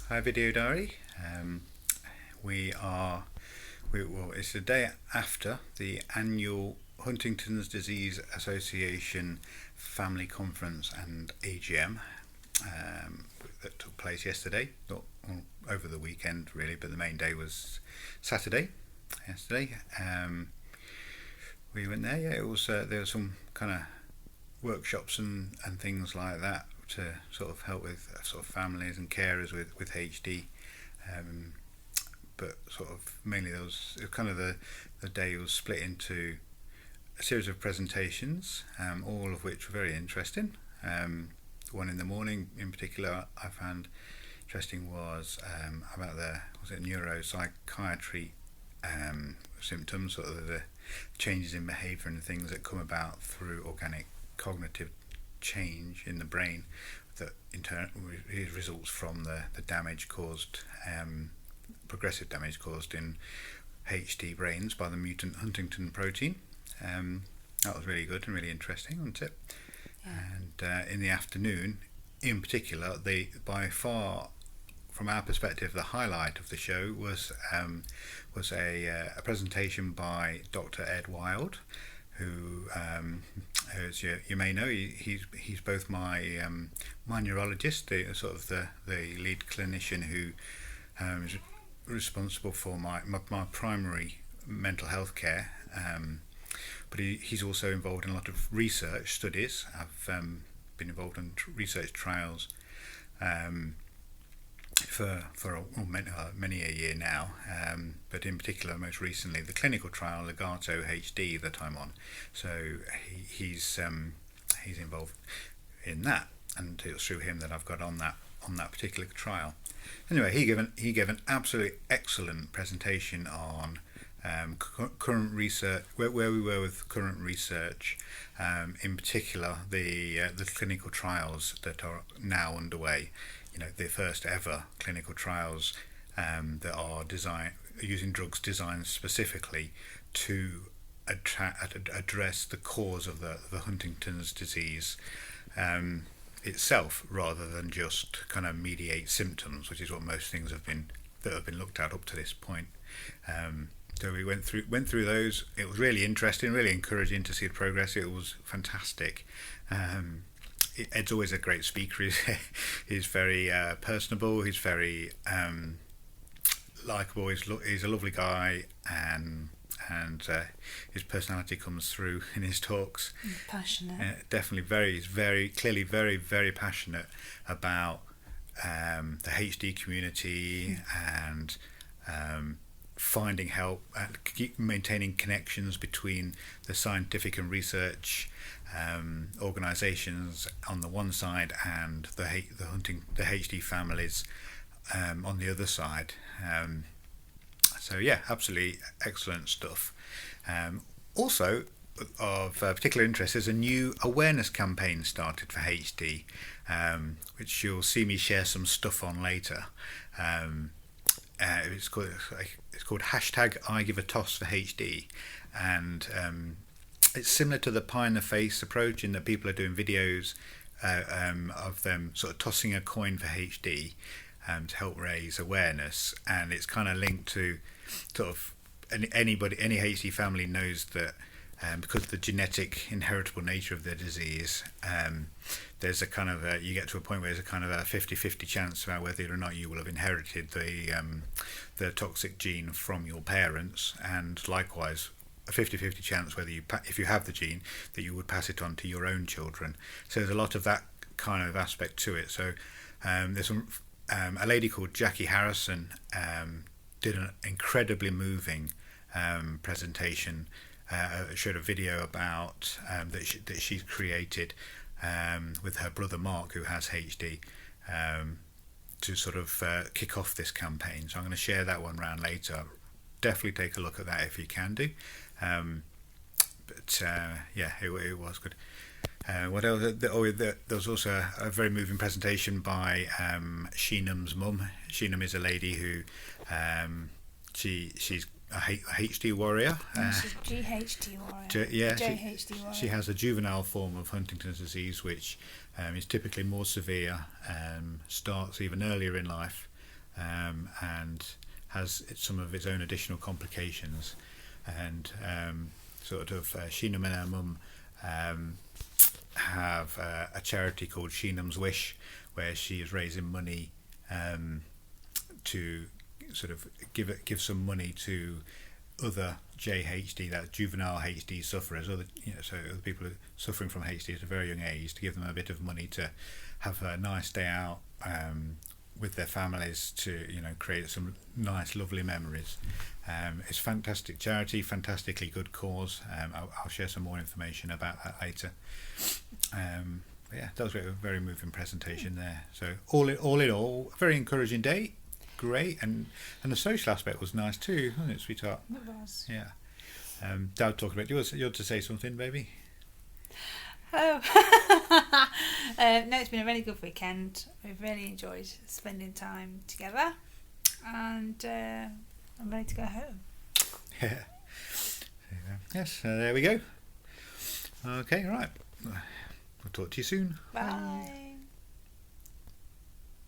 Hi, Video Diary. It's the day after the annual Huntington's Disease Association Family Conference and AGM that took place yesterday, not over the weekend really, but the main day was Saturday. Yesterday, we went there. Yeah, it was there were some kind of workshops and things like that to sort of help with sort of families and carers with HD, but sort of mainly it was kind of the day was split into a series of presentations, all of which were very interesting. One in the morning in particular I found interesting was about the neuropsychiatry symptoms, sort of the changes in behaviour and things that come about through organic cognitive change in the brain that in turn results from the damage caused, progressive damage caused in HD brains by the mutant Huntingtin protein. That was really good and really interesting, wasn't it? Yeah. And in the afternoon, in particular, by far, from our perspective, the highlight of the show was a presentation by Dr. Ed Wild, who, as you may know, he's both my neurologist, the lead clinician who is responsible for my primary mental health care, but he's also involved in a lot of research studies. I've been involved in research trials for many a year now, but in particular most recently the clinical trial Legato HD that I'm on. So he's involved in that, and it was through him that I've got on that particular trial. Anyway, he gave an absolutely excellent presentation on current research, where we were with current research, in particular the clinical trials that are now underway. The first ever clinical trials that are using drugs designed specifically to address the cause of the Huntington's disease itself, rather than just kind of mediate symptoms, which is what most things have been looked at up to this point. So we went through those. It was really interesting, really encouraging to see the progress. It was fantastic. Ed's always a great speaker. He's very personable. He's very likeable. He's a lovely guy, and his personality comes through in his talks. Passionate. Definitely he's very clearly very, very passionate about the HD community and finding help and maintaining connections between the scientific and research organisations on the one side and the HD families on the other side. So yeah, absolutely excellent stuff. Also of particular interest is a new awareness campaign started for HD, which you'll see me share some stuff on later. It's called hashtag I Give a Toss for HD, and it's similar to the pie in the face approach in that people are doing videos of them sort of tossing a coin for HD to help raise awareness, and it's kind of linked to sort of any HD family knows that because of the genetic inheritable nature of the disease, there's a kind of you get to a point where there's a kind of a 50-50 chance about whether or not you will have inherited the toxic gene from your parents, and likewise a 50-50 chance whether if you have the gene that you would pass it on to your own children. So there's a lot of that kind of aspect to it. So there's a lady called Jackie Harrison did an incredibly moving presentation. Showed a video about that she's created with her brother Mark, who has HD, to sort of kick off this campaign. So I'm going to share that one around later. Definitely take a look at that if you can do. Yeah, it was good. What else? There was also a very moving presentation by Sheenam's mum. Sheenam is a lady who she's a HD warrior. She's GHD warrior. JHD warrior. She has a juvenile form of Huntington's disease, which is typically more severe, starts even earlier in life, and has some of its own additional complications. And Sheenam and her mum have a charity called Sheenam's Wish, where she is raising money to sort of give some money to other JHD, that juvenile HD sufferers, other people suffering from HD at a very young age, to give them a bit of money to have a nice day out with their families, to create some nice, lovely memories. It's fantastic charity, fantastically good cause. I'll share some more information about that later. That was a very moving presentation there. So all in all, a very encouraging day. Great, and the social aspect was nice too, wasn't it, sweetheart? It was. Yeah. Dad, talking about you want to say something, baby? Oh, no, it's been a really good weekend. We've really enjoyed spending time together, and I'm ready to go home. Yeah. Yes, there we go. Okay, right. We'll talk to you soon. Bye.